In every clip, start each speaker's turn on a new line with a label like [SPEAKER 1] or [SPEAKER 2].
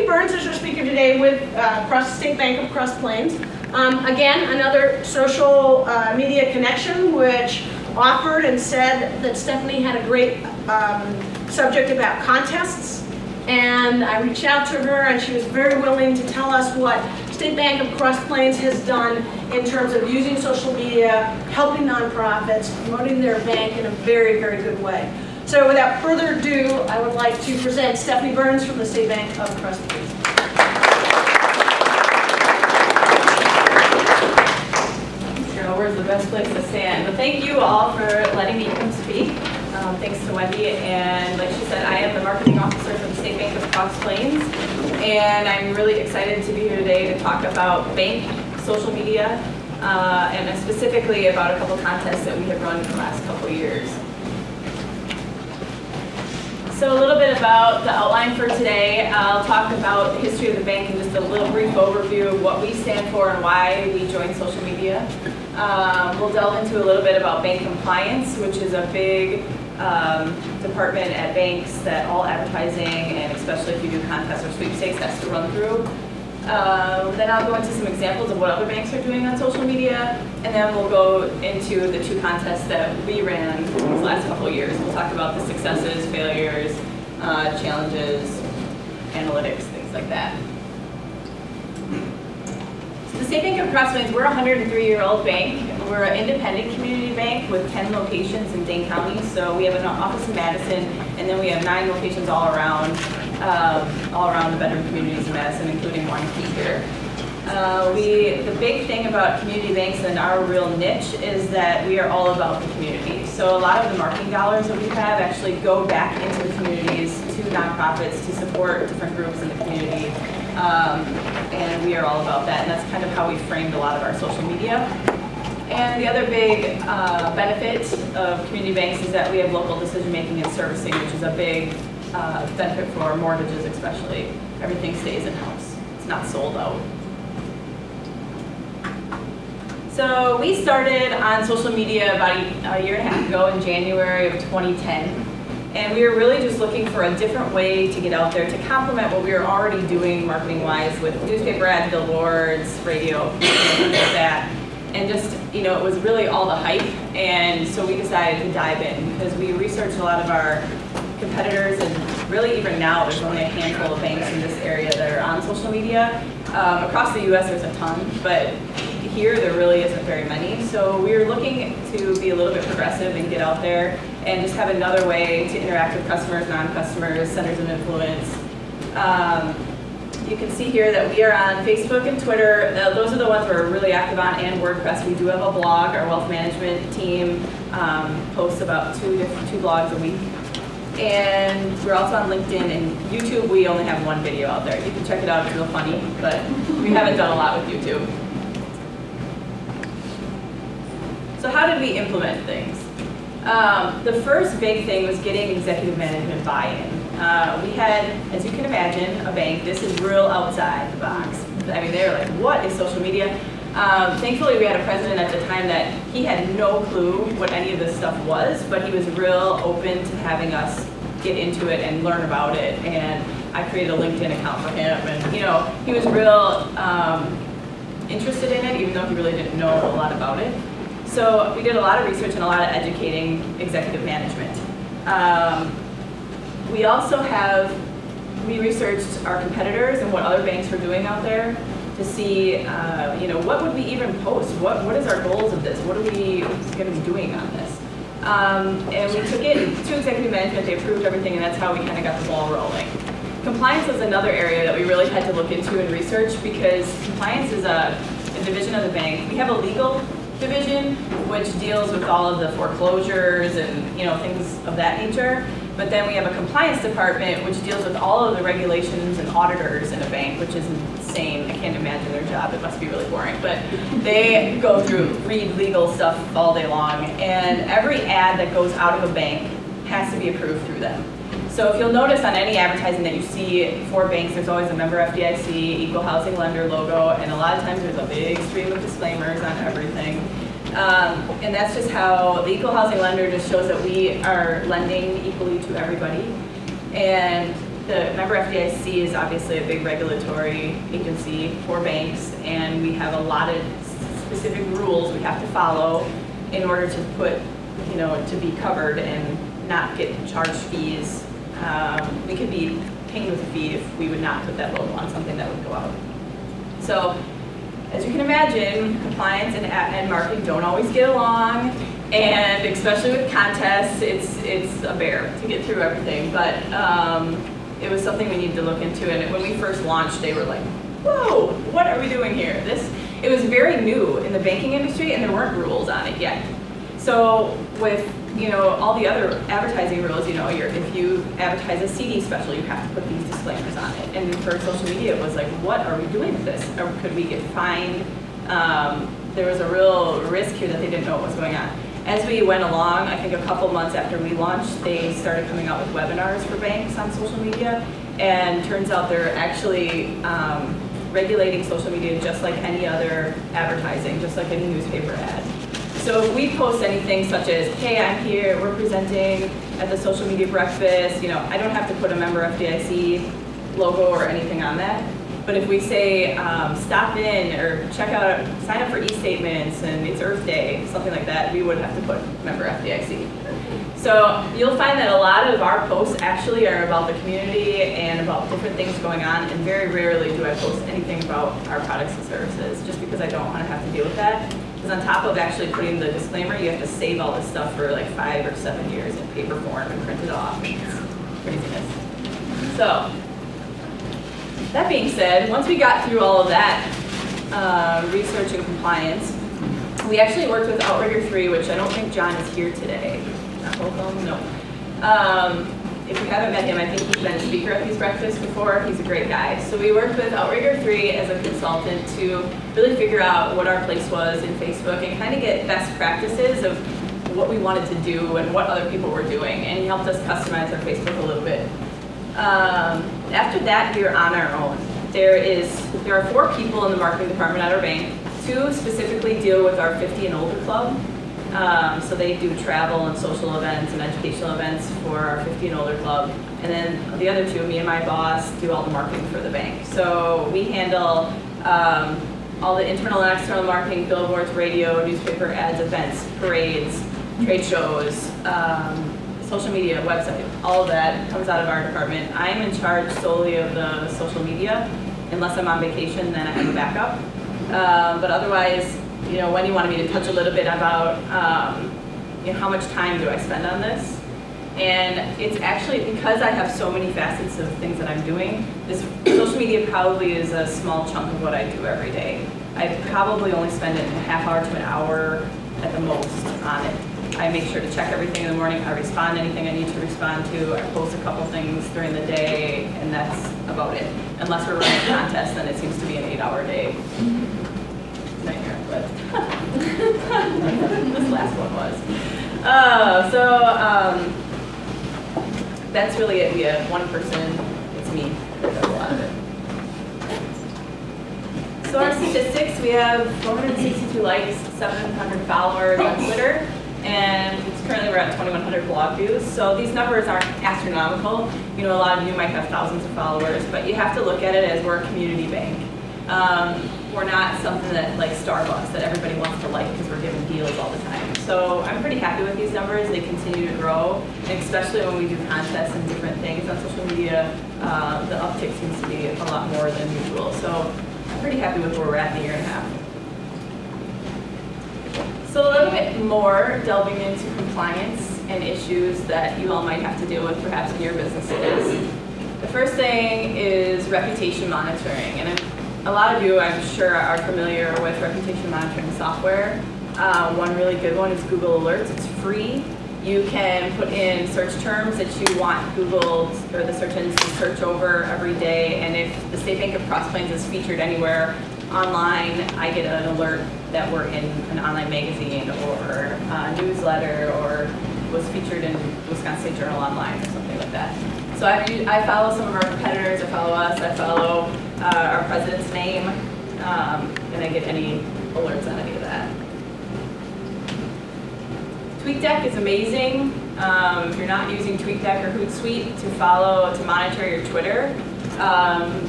[SPEAKER 1] Byrnes is our speaker today with State Bank of Cross Plains. Again, another social media connection which offered and said that Stephanie had a great subject about contests. And I reached out to her and she was very willing to tell us what State Bank of Cross Plains has done in terms of using social media, helping nonprofits, promoting their bank in a very, very good way. So without further ado, I would like to present Stephanie Byrnes from the State Bank of Cross Plains.
[SPEAKER 2] Where's the best place to stand? But thank you all for letting me come speak. Thanks to Wendy, and like she said, I am the marketing officer for the State Bank of Cross Plains, and I'm really excited to be here today to talk about bank social media, and specifically about a couple contests that we have run in the last couple years. So a little bit about the outline for today. I'll talk about the history of the bank and just a little brief overview of what we stand for and why we joined social media. We'll delve into a little bit about bank compliance, which is a big department at banks that all advertising, and especially if you do contests or sweepstakes, has to run through. Then I'll go into some examples of what other banks are doing on social media, and then we'll go into the two contests that we ran these last couple of years. We'll talk about the successes, failures, challenges, analytics, things like that. The State Bank of Cross Plains, we're a 103-year-old bank. We're an independent community bank with 10 locations in Dane County. So we have an office in Madison, and then we have 9 locations all around the bedroom communities in Madison, including one here. The big thing about community banks and our real niche is that we are all about the community. So a lot of the marketing dollars that we have actually go back into the communities, to nonprofits, to support different groups in the community. And we are all about that, and that's kind of how we framed a lot of our social media. And the other big benefit of community banks is that we have local decision making and servicing, which is a big benefit for mortgages especially. Everything stays in-house. It's not sold out. So we started on social media about a year and a half ago in January of 2010. And we were really just looking for a different way to get out there to complement what we were already doing marketing-wise with newspaper ads, billboards, radio, things like that. And just, you know, it was really all the hype. And so we decided to dive in because we researched a lot of our competitors, and really even now there's only a handful of banks in this area that are on social media. Across the US there's a ton, but here there really isn't very many. So we were looking to be a little bit progressive and get out there and just have another way to interact with customers, non-customers, centers of influence. You can see here that we are on Facebook and Twitter. Those are the ones we're really active on, and WordPress. We do have a blog. Our wealth management team posts about two blogs a week. And we're also on LinkedIn and YouTube. We only have one video out there. You can check it out, it's real funny, but we haven't done a lot with YouTube. So how did we implement things? The first big thing was getting executive management buy-in. We had, as you can imagine, a bank. This is real outside the box. I mean, they were like, what is social media? Thankfully, we had a president at the time that he had no clue what any of this stuff was, but he was real open to having us get into it and learn about it. And I created a LinkedIn account for him, and you know, he was real interested in it, even though he really didn't know a lot about it. So we did a lot of research and a lot of educating executive management. We researched our competitors and what other banks were doing out there to see, you know, what would we even post? What is our goals of this? What are we going to be doing on this? And we took it to executive management. They approved everything, and that's how we kind of got the ball rolling. Compliance was another area that we really had to look into and research, because compliance is a division of the bank. We have a legal division which deals with all of the foreclosures and, you know, things of that nature. But then we have a compliance department which deals with all of the regulations and auditors in a bank, which is insane. I can't imagine their job. It must be really boring. But they go through, read legal stuff all day long. And every ad that goes out of a bank has to be approved through them. So if you'll notice on any advertising that you see for banks, there's always a member FDIC, equal housing lender logo, and a lot of times there's a big stream of disclaimers on everything. And that's just how the equal housing lender just shows that we are lending equally to everybody. And the member FDIC is obviously a big regulatory agency for banks, and we have a lot of specific rules we have to follow in order to put, to be covered and not get charged fees. We could be paying with a fee if we would not put that logo on something that would go out. So, as you can imagine, compliance and marketing don't always get along, and especially with contests, it's a bear to get through everything. But it was something we needed to look into, and when we first launched, they were like, "Whoa, what are we doing here?" It was very new in the banking industry, and there weren't rules on it yet. So with all the other advertising rules, if you advertise a CD special, you have to put these disclaimers on it. And for social media, it was like, what are we doing with this? Or could we get fined? There was a real risk here that they didn't know what was going on. As we went along, I think a couple months after we launched, they started coming out with webinars for banks on social media. And turns out they're actually regulating social media just like any other advertising, just like any newspaper ad. So if we post anything such as, hey, I'm here, we're presenting at the social media breakfast, I don't have to put a member FDIC logo or anything on that. But if we say, stop in or check out, sign up for e-statements and it's Earth Day, something like that, we would have to put member FDIC. So you'll find that a lot of our posts actually are about the community and about different things going on, and very rarely do I post anything about our products and services, just because I don't want to have to deal with that. Because on top of actually putting the disclaimer, you have to save all this stuff for like 5 or 7 years in paper form and print it off. It's craziness. So, that being said, once we got through all of that research and compliance, we actually worked with Outrigger 3, which I don't think John is here today. Not both of them? No. If you haven't met him, I think he's been a speaker at these breakfasts before. He's a great guy. So we worked with Outrigger 3 as a consultant to really figure out what our place was in Facebook and kind of get best practices of what we wanted to do and what other people were doing. And he helped us customize our Facebook a little bit. After that, we were on our own. There are 4 people in the marketing department at our bank. 2 specifically deal with our 50 and older club. So they do travel and social events and educational events for our 50 and older club. And then the other 2, me and my boss, do all the marketing for the bank. So we handle all the internal and external marketing, billboards, radio, newspaper ads, events, parades, trade shows, social media, website, all of that comes out of our department. I'm in charge solely of the social media. Unless I'm on vacation, then I have a backup. But otherwise, Wendy wanted me to touch a little bit about how much time do I spend on this. And it's actually, because I have so many facets of things that I'm doing, this social media probably is a small chunk of what I do every day. I probably only spend a half hour to an hour at the most on it. I make sure to check everything in the morning. I respond to anything I need to respond to. I post a couple things during the day, and that's about it. Unless we're running a contest, then it seems to be an 8-hour day. Nightmare, but this last one was. That's really it. We have one person. It's me. That does a lot of it. So our statistics, we have 462 likes, 700 followers on Twitter. And currently we're at 2,100 blog views. So these numbers aren't astronomical. A lot of you might have thousands of followers, but you have to look at it as we're a community bank. We're not something that like Starbucks that everybody wants to like because we're giving deals all the time. So I'm pretty happy with these numbers. They continue to grow, and especially when we do contests and different things on social media, the uptick seems to be a lot more than usual. So I'm pretty happy with where we're at in a year and a half. So a little bit more delving into compliance and issues that you all might have to deal with perhaps in your businesses. The first thing is reputation monitoring. And a lot of you, I'm sure, are familiar with reputation monitoring software. One really good one is Google Alerts. It's free. You can put in search terms that you want Google or the search engine to search over every day. And if the State Bank of Cross Plains is featured anywhere online, I get an alert that we're in an online magazine or a newsletter or was featured in Wisconsin State Journal Online or something like that. So I follow some of our competitors, I follow us, I follow our president's name, and I get any alerts on any of that. TweetDeck is amazing. If you're not using TweetDeck or Hootsuite to monitor your Twitter,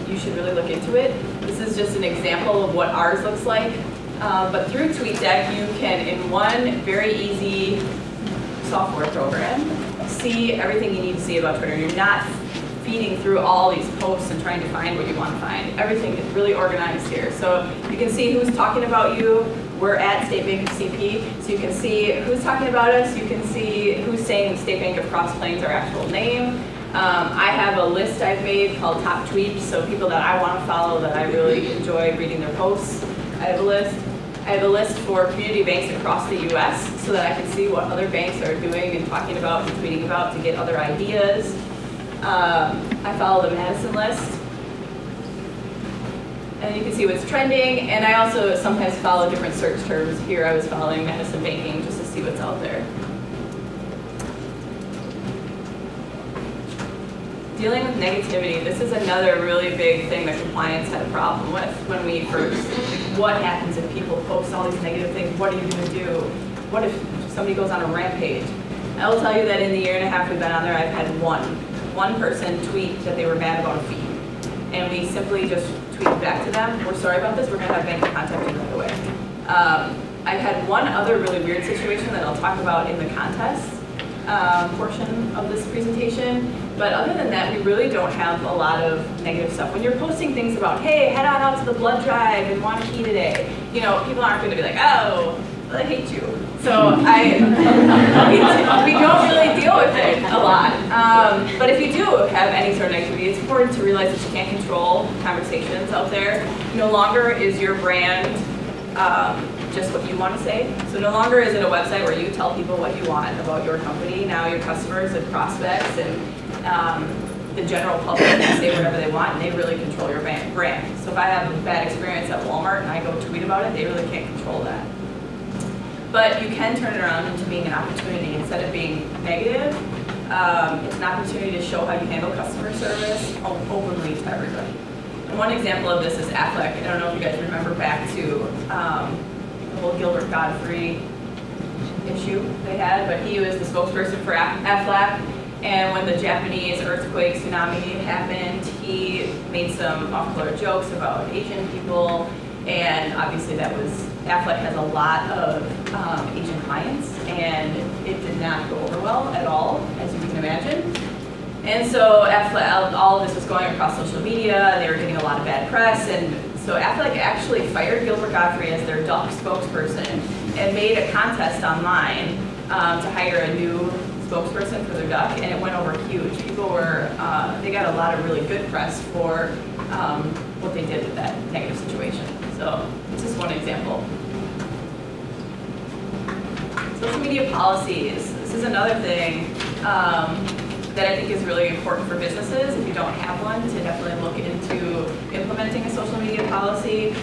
[SPEAKER 2] you should really look into it. This is just an example of what ours looks like. But through TweetDeck, you can, in one very easy software program, see everything you need to see about Twitter. You're not feeding through all these posts and trying to find what you want to find. Everything is really organized here. So you can see who's talking about you. We're at State Bank of CP, so you can see who's talking about us. You can see who's saying State Bank of Cross Plains, our actual name. I have a list I've made called Top Tweets, so people that I want to follow that I really enjoy reading their posts. I have a list. I have a list for community banks across the U.S. so that I can see what other banks are doing and talking about and tweeting about to get other ideas. I follow the Madison list. And you can see what's trending. And I also sometimes follow different search terms. Here I was following Madison banking just to see what's out there. Dealing with negativity, this is another really big thing that compliance had a problem with when we first, like, what happens if people post all these negative things? What are you going to do? What if somebody goes on a rampage? I will tell you that in the year and a half we've been on there, I've had one person tweet that they were mad about a fee. And we simply just tweeted back to them, we're sorry about this, we're going to have bank contact you right away. I've had one other really weird situation that I'll talk about in the contest portion of this presentation. But other than that, we really don't have a lot of negative stuff. When you're posting things about, hey, head on out to the blood drive and want a key today, you know, people aren't going to be like, oh, I hate you. So we don't really deal with it a lot. But if you do have any sort of negativity, it's important to realize that you can't control conversations out there. No longer is your brand just what you want to say. So no longer is it a website where you tell people what you want about your company. Now your customers and prospects and the general public can say whatever they want, and they really control your brand. So if I have a bad experience at Walmart and I go tweet about it, they really can't control that. But you can turn it around into being an opportunity. Instead of being negative, it's an opportunity to show how you handle customer service openly to everybody. And one example of this is Aflac. I don't know if you guys remember back to the whole Gilbert Godfrey issue they had, but he was the spokesperson for Aflac. And when the Japanese earthquake tsunami happened, he made some off-color jokes about Asian people. And obviously that was, Aflac has a lot of Asian clients, and it did not go over well at all, as you can imagine. And so Aflac, all of this was going across social media, and they were getting a lot of bad press, and so Aflac actually fired Gilbert Godfrey as their duck spokesperson and made a contest online to hire a new spokesperson for their duck, and it went over huge. People were, they got a lot of really good press for what they did with that negative situation. So it's just one example. Social media policies. This is another thing that I think is really important for businesses. If you don't have one, to definitely look into implementing a social media policy.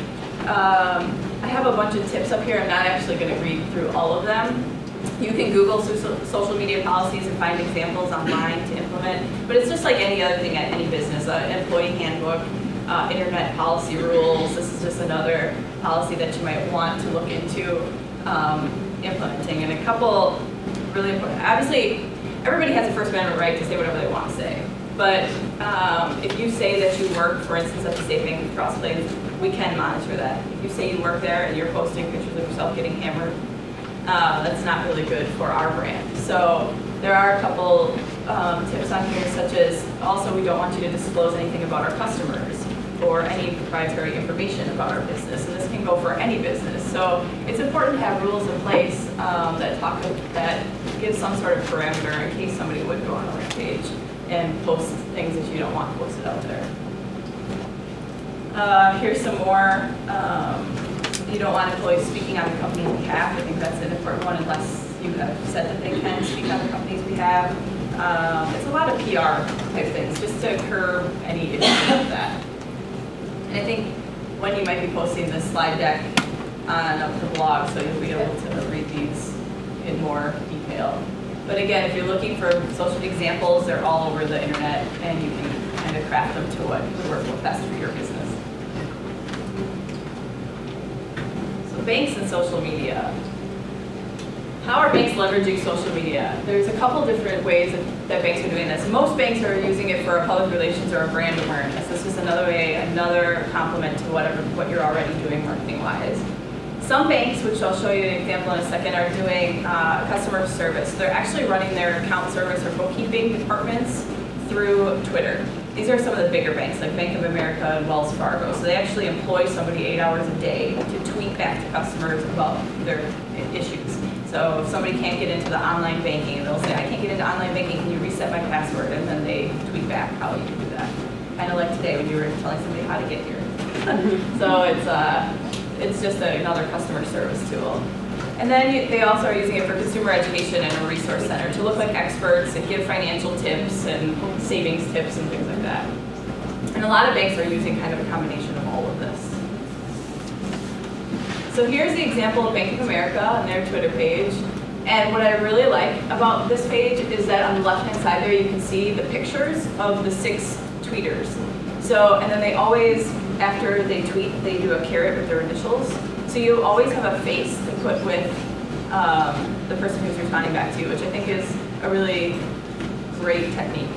[SPEAKER 2] I have a bunch of tips up here. I'm not actually going to read through all of them. You can Google social media policies and find examples online to implement, but it's just like any other thing at any business, an employee handbook, internet policy rules. This is just another policy that you might want to look into implementing. And a couple really important, obviously everybody has a First Amendment right to say whatever they want to say, but if you say that you work, for instance, at the State Bank of Cross Plains, we can monitor that. If you say you work there and you're posting pictures of yourself getting hammered, that's not really good for our brand. So there are a couple tips on here, such as also we don't want you to disclose anything about our customers or any proprietary information about our business, and this can go for any business. So it's important to have rules in place that give some sort of parameter in case somebody would go on a rampage and post things that you don't want posted out there. Here's some more. You don't want employees speaking on the company's behalf. I think that's an important one, unless you have said that they can speak on the company's behalf. It's a lot of PR type things, just to curb any issues like that. And I think when you might be posting this slide deck on the blog, so you'll be able to read these in more detail. But again, if you're looking for social examples, they're all over the internet, and you can kind of craft them to what would work best for your business. Banks and social media. How are banks leveraging social media? There's a couple different ways that banks are doing this. Most banks are using it for a public relations or a brand awareness. This is another way, another complement to what you're already doing marketing-wise. Some banks, which I'll show you an example in a second, are doing customer service. They're actually running their account service or bookkeeping departments through Twitter. These are some of the bigger banks, like Bank of America and Wells Fargo. So they actually employ somebody 8 hours a day to tweet back to customers about their issues. So if somebody can't get into the online banking, they'll say, I can't get into online banking, can you reset my password? And then they tweet back how you can do that. Kind of like today when you were telling somebody how to get here. So it's just another customer service tool. And then they also are using it for consumer education and a resource center to look like experts and give financial tips and savings tips and things like that. And a lot of banks are using kind of a combination of all of this. So here's the example of Bank of America on their Twitter page. And what I really like about this page is that on the left-hand side there you can see the pictures of the 6 tweeters. So, and then they always, after they tweet, they do a caret with their initials. So you always have a face to put with the person who's responding back to you, which I think is a really great technique.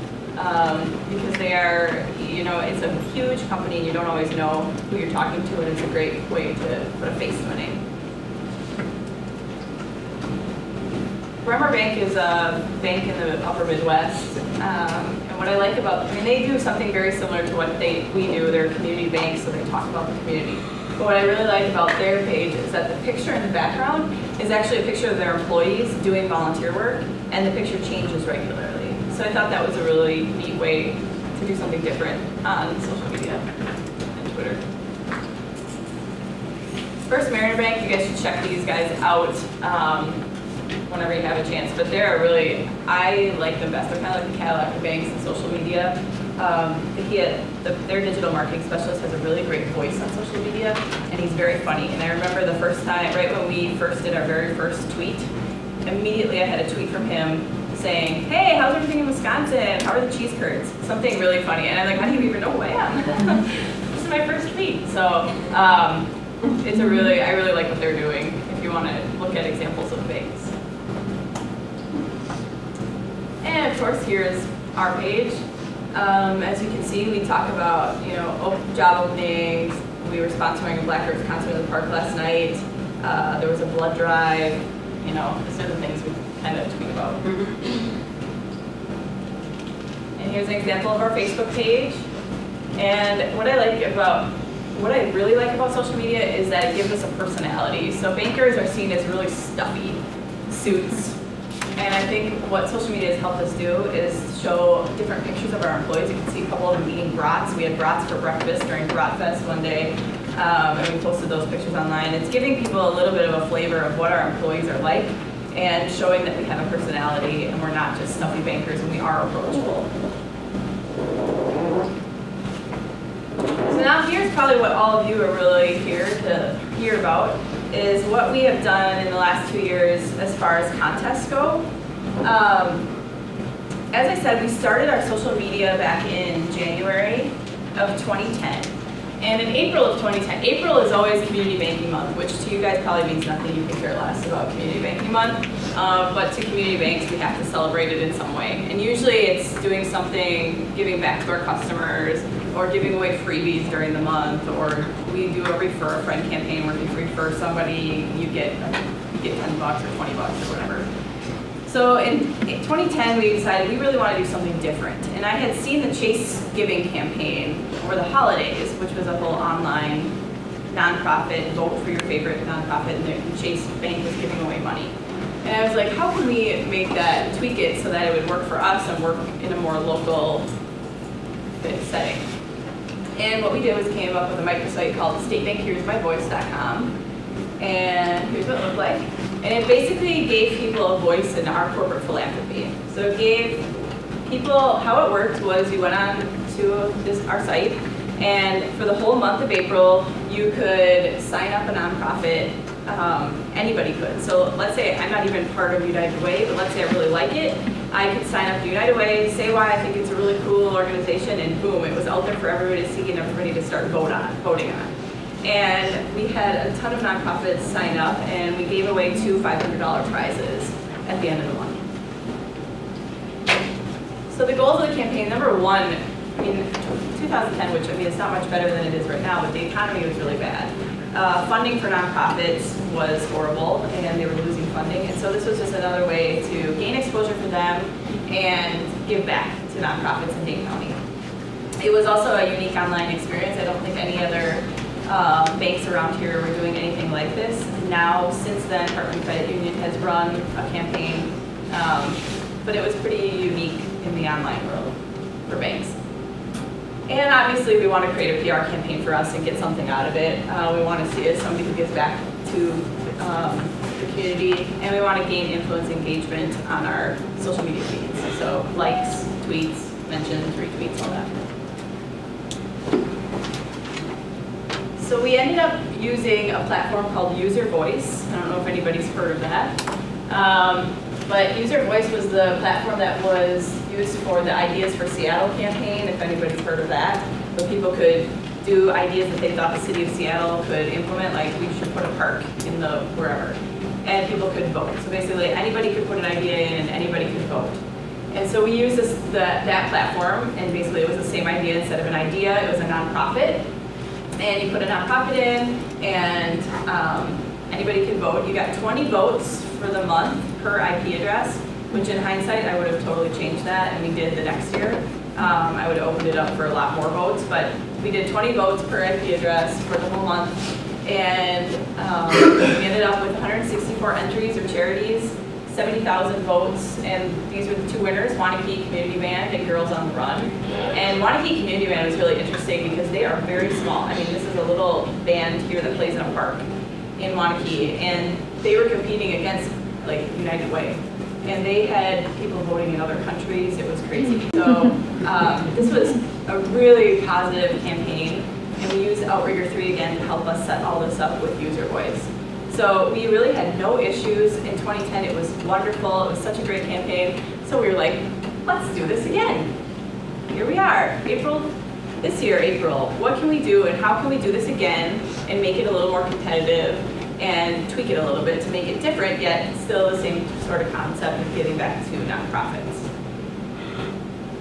[SPEAKER 2] Because they are, you know, it's a huge company and you don't always know who you're talking to, and it's a great way to put a face to a name. Bremer Bank is a bank in the upper Midwest. And what I like about, I mean, they do something very similar to what we do. They're a community bank, so they talk about the community. But what I really like about their page is that the picture in the background is actually a picture of their employees doing volunteer work, and the picture changes regularly. So I thought that was a really neat way to do something different on social media and Twitter. First Mariner Bank, you guys should check these guys out whenever you have a chance. But they're really, I like them best. They're kind of like the Cadillac of banks and social media. Their digital marketing specialist has a really great voice on social media, and he's very funny. And I remember the first time, right when we first did our very first tweet, immediately I had a tweet from him saying, hey, how's everything in Wisconsin? How are the cheese curds? Something really funny. And I'm like, how do you even know who I am? This is my first tweet. So it's I really like what they're doing if you want to look at examples of banks. And of course, here's our page. As you can see, we talk about, you know, job openings. We were sponsoring a Black Earth concert in the park last night. There was a blood drive. You know, these are the things we kind of tweet about. And here's an example of our Facebook page. And what I really like about social media is that it gives us a personality. So bankers are seen as really stuffy suits. And I think what social media has helped us do is show different pictures of our employees. You can see a couple of them eating brats. We had brats for breakfast during Brat Fest one day, and we posted those pictures online. It's giving people a little bit of a flavor of what our employees are like and showing that we have a personality and we're not just stuffy bankers and we are approachable. So now here's probably what all of you are really here to hear about, is what we have done in the last 2 years as far as contests go. As I said, we started our social media back in January of 2010. And in April of 2010, April is always Community Banking Month, which to you guys probably means nothing. You can care less about Community Banking Month. But to community banks, we have to celebrate it in some way. And usually it's doing something, giving back to our customers, or giving away freebies during the month, or we do a refer a friend campaign where if you refer somebody, you get $10 or $20 or whatever. So in 2010, we decided we really want to do something different. And I had seen the Chase Giving campaign over the holidays, which was a whole online nonprofit, vote for your favorite nonprofit, and the Chase Bank was giving away money. And I was like, how can we make that, tweak it so that it would work for us and work in a more local setting? And what we did was came up with a microsite called statebankhere'smyvoice.com. And here's what it looked like. And it basically gave people a voice in our corporate philanthropy. So it gave people, how it worked was you went on to our site, and for the whole month of April, you could sign up a nonprofit. Anybody could. So let's say I'm not even part of United Way, but let's say I really like it. I could sign up to United Way, say why I think it's a really cool organization, and boom, it was out there for everybody to see and everybody to start voting on. And we had a ton of nonprofits sign up, and we gave away 2 $500 prizes at the end of the month. So the goals of the campaign, number one, I mean, 2010, which I mean, it's not much better than it is right now, but the economy was really bad. Funding for nonprofits was horrible, and they were losing funding, and so this was just another way to gain exposure for them and give back to nonprofits in Dane County. It was also a unique online experience. I don't think any other banks around here were doing anything like this. Now, since then, Heartland Credit Union has run a campaign, but it was pretty unique in the online world for banks. And obviously, we want to create a PR campaign for us and get something out of it. We want to see it as somebody who gives back to the community, and we want to gain influence engagement on our social media feeds. So likes, tweets, mentions, retweets, all that. So we ended up using a platform called User Voice. I don't know if anybody's heard of that. But User Voice was the platform that was used for the Ideas for Seattle campaign, if anybody's heard of that. But people could do ideas that they thought the city of Seattle could implement, like we should put a park in the wherever. And people could vote. So basically anybody could put an idea in and anybody could vote. And so we used that platform, and basically it was the same idea. Instead of an idea, it was a nonprofit. And you put a nonprofit in, and anybody could vote. You got 20 votes for the month per IP address, which in hindsight, I would have totally changed that, and we did the next year. I would have opened it up for a lot more votes, but we did 20 votes per IP address for the whole month, and we ended up with 164 entries of charities, 70,000 votes, and these were the 2 winners, Wanakee Community Band and Girls on the Run. And Wanakee Community Band was really interesting because they are very small. I mean, this is a little band here that plays in a park in Wanakee, and they were competing against like United Way. And they had people voting in other countries. It was crazy. So this was a really positive campaign, and we used Outrigger 3 again to help us set all this up with User Voice. So we really had no issues. In 2010, it was wonderful. It was such a great campaign. So we were like, let's do this again. Here we are, this year, April. What can we do, and how can we do this again and make it a little more competitive and tweak it a little bit to make it different, yet still the same sort of concept of giving back to nonprofits.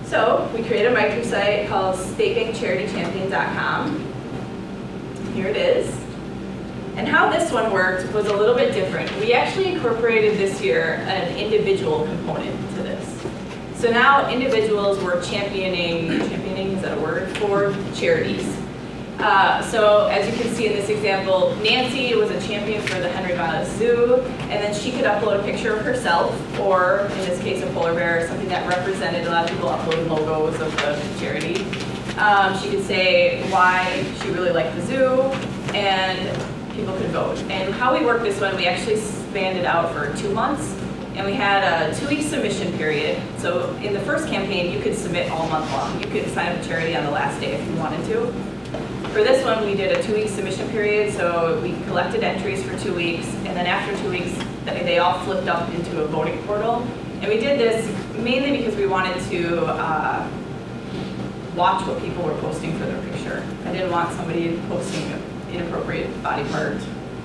[SPEAKER 2] So we created a microsite called statebankcharitychampion.com. Here it is. And how this one worked was a little bit different. We actually incorporated this year an individual component to this. So now individuals were championing, is that a word, for charities. So as you can see in this example, Nancy was a champion for the Henry Vilas Zoo, and then she could upload a picture of herself, or in this case a polar bear, something that represented. A lot of people upload logos of the charity. She could say why she really liked the zoo, and people could vote. And how we worked this one, we actually spanned it out for 2 months, and we had a 2-week submission period. So in the first campaign, you could submit all month long. You could sign up a charity on the last day if you wanted to. For this one, we did a 2-week submission period, so we collected entries for 2 weeks, and then after 2 weeks, they all flipped up into a voting portal. And we did this mainly because we wanted to watch what people were posting for their picture. I didn't want somebody posting an inappropriate body part.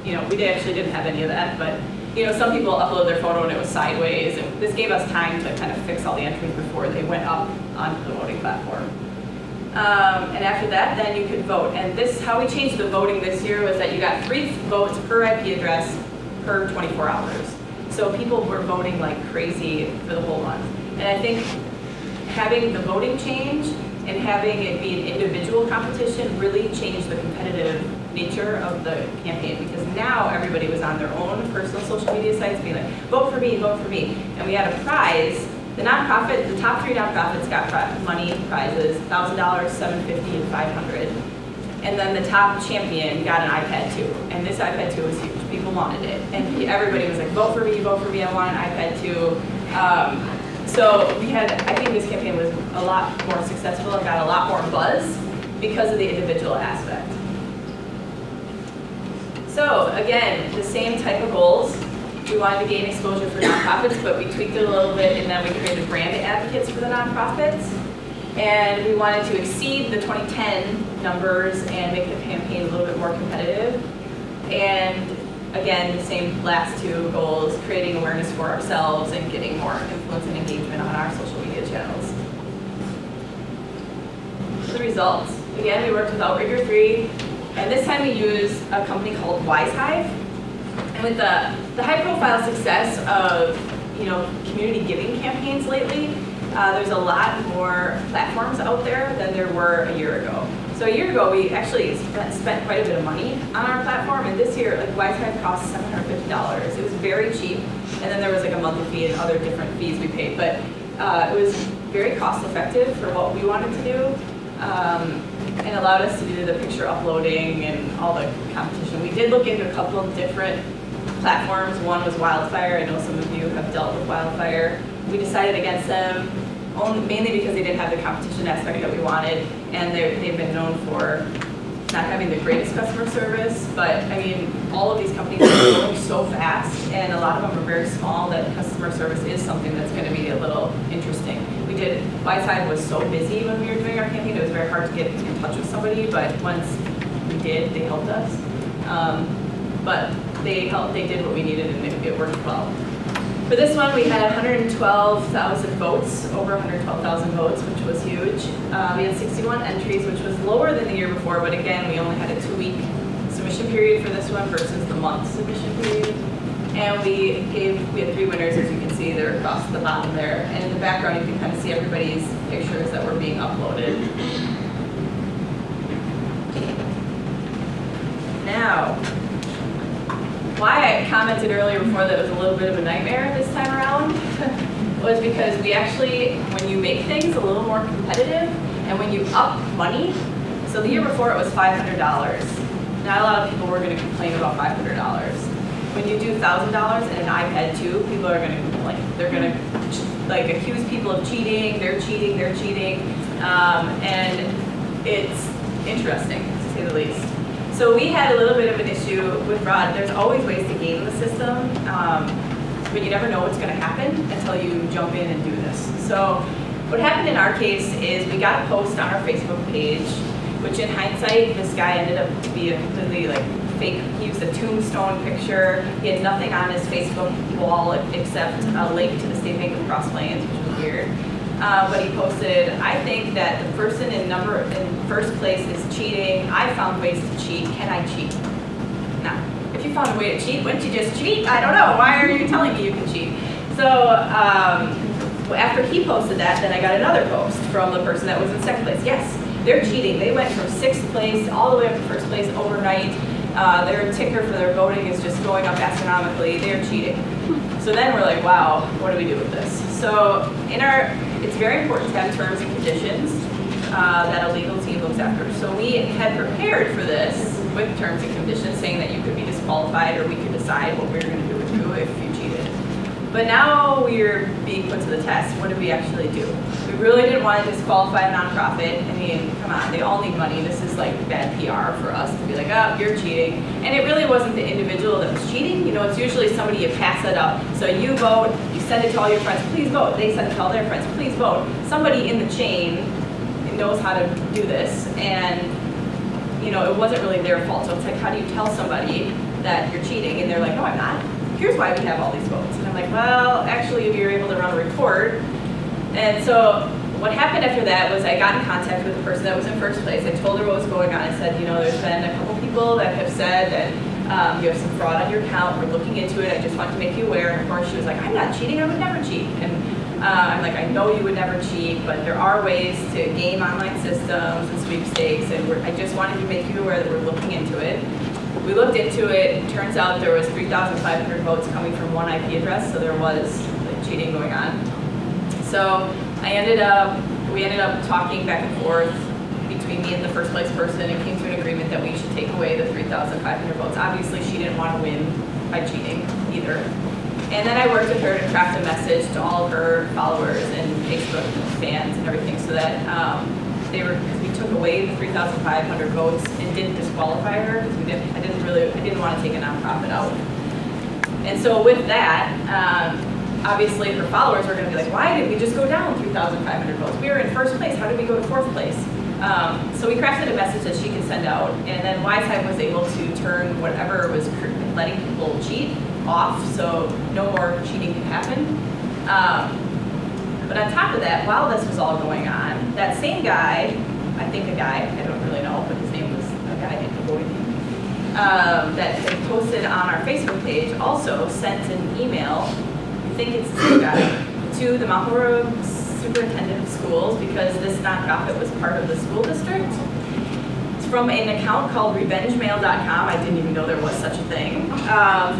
[SPEAKER 2] You know, we actually didn't have any of that, but you know, some people upload their photo and it was sideways, and this gave us time to kind of fix all the entries before they went up onto the voting platform. And after that, then you could vote. And this, how we changed the voting this year was that you got 3 votes per IP address per 24 hours. So people were voting like crazy for the whole month. And I think having the voting change and having it be an individual competition really changed the competitive nature of the campaign, because now everybody was on their own personal social media sites being like, vote for me, vote for me. And we had a prize. The nonprofit, the top 3 nonprofits got money prizes, $1,000, $750, and $500. And then the top champion got an iPad 2. And this iPad 2 was huge. People wanted it. And everybody was like, vote for me, I want an iPad 2. So we had, I think this campaign was a lot more successful and got a lot more buzz because of the individual aspect. So again, the same type of goals. We wanted to gain exposure for nonprofits, but we tweaked it a little bit, and then we created brand advocates for the nonprofits. And we wanted to exceed the 2010 numbers and make the campaign a little bit more competitive. And again, the same last two goals, creating awareness for ourselves and getting more influence and engagement on our social media channels. The results. Again, we worked with Outrigger 3, and this time we used a company called WiseHive. And with the high-profile success of community giving campaigns lately, there's a lot more platforms out there than there were a year ago. So a year ago, we actually spent quite a bit of money on our platform, and this year, like WiseHive cost $750. It was very cheap, and then there was like a monthly fee and other different fees we paid, but it was very cost-effective for what we wanted to do, and allowed us to do the picture uploading and all the competition. We did look into a couple of different platforms. One was Wildfire. I know some of you have dealt with Wildfire. We decided against them mainly because they didn't have the competition aspect that we wanted, and they've been known for not having the greatest customer service. But I mean, all of these companies are growing so fast, and a lot of them are very small, that customer service is something that's going to be a little interesting. WiseHive was so busy when we were doing our campaign, it was very hard to get in touch with somebody, but once we did, they helped us. But they did what we needed, and it worked well. For this one, we had 112,000 votes, over 112,000 votes, which was huge. We had 61 entries, which was lower than the year before, but again, we only had a 2-week submission period for this one versus the month submission period. And we had 3 winners, as you can see, they're across the bottom there. And in the background, you can kind of see everybody's pictures that were being uploaded. Now, why I commented earlier before that it was a little bit of a nightmare this time around was because we actually, when you make things a little more competitive and when you up money, so the year before it was $500. Not a lot of people were going to complain about $500. When you do $1,000 and an iPad 2, people are going to complain. They're going to accuse people of cheating. They're cheating. They're cheating, and it's interesting to say the least. So we had a little bit of an issue with fraud. There's always ways to game the system, but you never know what's going to happen until you jump in and do this. So what happened in our case is we got a post on our Facebook page, which in hindsight, this guy ended up to be a completely fake. He used a tombstone picture. He had nothing on his Facebook wall except a link to the State Bank of Cross Plains, which was weird. But he posted, I think that the person in first place is cheating. I found ways to cheat. Can I cheat? Now, if you found a way to cheat, wouldn't you just cheat? I don't know. Why are you telling me you can cheat? So after he posted that, then I got another post from the person that was in second place. Yes, they're cheating. They went from 6th place all the way up to 1st place overnight. Their ticker for their voting is just going up astronomically. They're cheating. So then we're like, wow, what do we do with this? So it's very important to have terms and conditions that a legal team looks after. So we had prepared for this with terms and conditions saying that you could be disqualified or we could decide what we were going to do with you if you cheated. But now we're being put to the test. What did we actually do? We really didn't want to disqualify a nonprofit. I mean, come on, they all need money. This is like bad PR for us to be like, oh, you're cheating. And it really wasn't the individual that was cheating. You know, it's usually somebody you pass it up. So you vote, you send it to all your friends, please vote. They send it to all their friends, please vote. Somebody in the chain knows how to do this. And, you know, it wasn't really their fault. So it's like, how do you tell somebody that you're cheating? And they're like, no, I'm not. Here's why we have all these votes. And I'm like, well, actually, we were able to run a report. And so what happened after that was I got in contact with the person that was in first place. I told her what was going on. I said, you know, there's been a couple people that have said that you have some fraud on your account. We're looking into it. I just want to make you aware. And of course, she was like, I'm not cheating. I would never cheat. And I'm like, I know you would never cheat, but there are ways to game online systems and sweepstakes. And I just wanted to make you aware that we're looking into it. We looked into it. It turns out there was 3,500 votes coming from one IP address, so there was cheating going on. So we ended up talking back and forth between me and the first place person and came to an agreement that we should take away the 3,500 votes. Obviously, she didn't want to win by cheating either. And then I worked with her to craft a message to all of her followers and Facebook fans and everything so that because we took away the 3,500 votes and didn't disqualify her because I didn't want to take a nonprofit out. And so with that, obviously her followers were going to be like, why did we just go down 3,500 votes? We were in first place. How did we go to 4th place? So we crafted a message that she could send out, and then WiseHive was able to turn whatever was letting people cheat off, so no more cheating can happen. But on top of that, while this was all going on, that same guy, I think a guy, I don't really know, but his name was a guy named that had posted on our Facebook page also sent an email, I think it's the same guy, to the Mount Horeb Superintendent of Schools, because this nonprofit was part of the school district. It's from an account called revengemail.com. I didn't even know there was such a thing.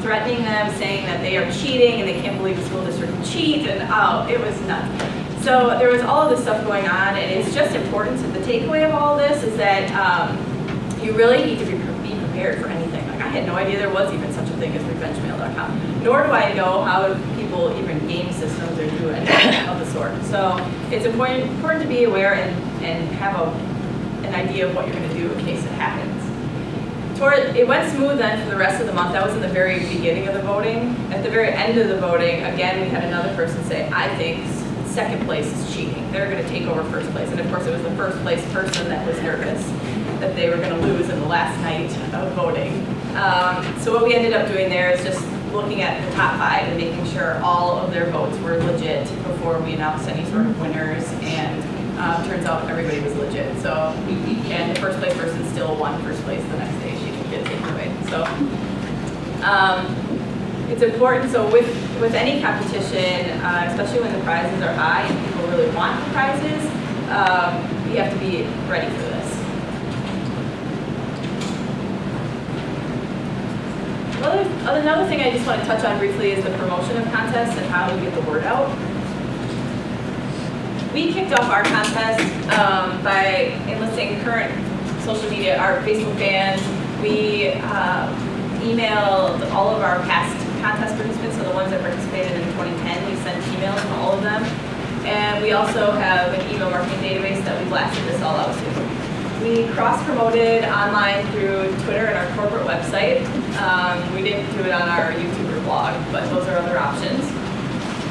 [SPEAKER 2] Threatening them, saying that they are cheating and they can't believe the school district would cheat, and oh, it was nuts. So there was all of this stuff going on, and it's just important. So the takeaway of all this is that you really need to be prepared for anything. Like, I had no idea there was even such a thing as revengemail.com, nor do I know how people even game systems or do anything of the sort. So it's important to be aware and have an idea of what you're going to do in case it happens. It went smooth then for the rest of the month. That was in the very beginning of the voting. At the very end of the voting, again, we had another person say, I think second place is cheating. They're going to take over first place. And of course, it was the first place person that was nervous that they were going to lose in the last night of voting. So what we ended up doing there is just looking at the top 5 and making sure all of their votes were legit before we announced any sort of winners, and turns out everybody was legit. So, and the first place person still won first place the next day. She didn't get taken away. So, it's important. So with any competition, especially when the prizes are high and people really want the prizes, you have to be ready for this. Another thing I just want to touch on briefly is the promotion of contests and how we get the word out. We kicked off our contest by enlisting current social media, our Facebook fans. We emailed all of our past contest participants, so the ones that participated in 2010, we sent emails to all of them. And we also have an email marketing database that we blasted this all out to. We cross-promoted online through Twitter and our corporate website. We didn't do it on our YouTube or blog, but those are other options.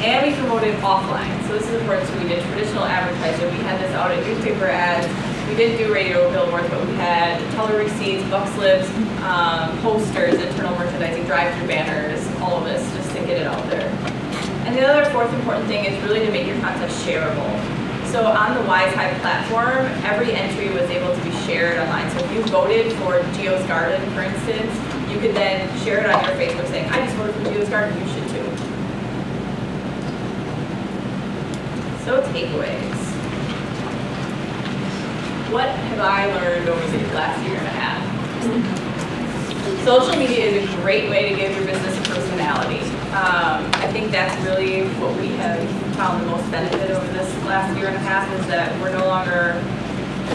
[SPEAKER 2] And we promoted offline. So this is important. So we did traditional advertising. We had this out at newspaper ads. We didn't do radio billboards, but we had teller receipts, buck slips, posters, internal merchandising, drive-through banners, all of this, just to get it out there. And the other fourth important thing is really to make your content shareable. So on the WiseHive platform, every entry was able to be shared online. So if you voted for Geo's Garden, for instance, you could then share it on your Facebook saying, I just voted for Geo's Garden, you should too. So takeaways. What have I learned over the last year and a half? Social media is a great way to give your business a personality. I think that's really what we have found the most benefit over this last year and a half, is that we're no longer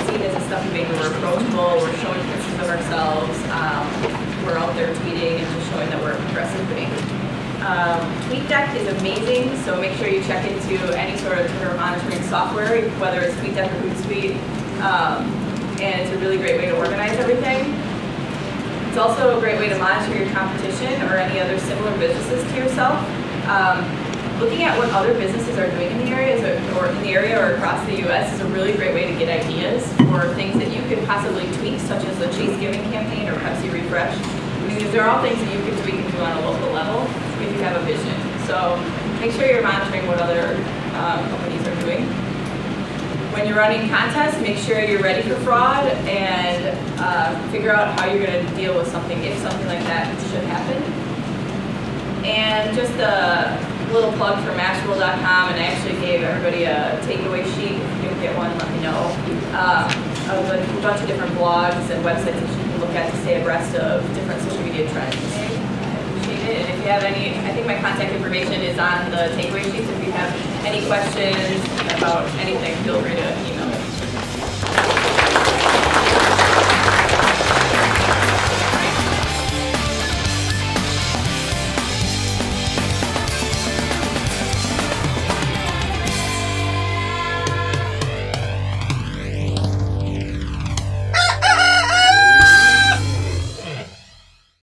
[SPEAKER 2] seen as a stuffy baby. We're approachable, we're showing pictures of ourselves, we're out there tweeting and just showing that we're a progressive bank. TweetDeck is amazing, so make sure you check into any sort of Twitter monitoring software, whether it's TweetDeck or Hootsuite, and it's a really great way to organize everything. It's also a great way to monitor your competition or any other similar businesses to yourself. Looking at what other businesses are doing in the area or across the U.S. is a really great way to get ideas for things that you could possibly tweak, such as the Chase Giving campaign or Pepsi Refresh. I mean, these are all things that you can tweak and do on a local level if you have a vision. So make sure you're monitoring what other companies are doing. When you're running contests, make sure you're ready for fraud and figure out how you're going to deal with something if something like that should happen. And just a little plug for Mashable.com, and I actually gave everybody a takeaway sheet. If you didn't get one, let me know. Of a bunch of different blogs and websites that you can look at to stay abreast of different social media trends. I appreciate it. And if you have any, I think my contact information is on the takeaway sheets. If you have any questions about anything, feel free to email me.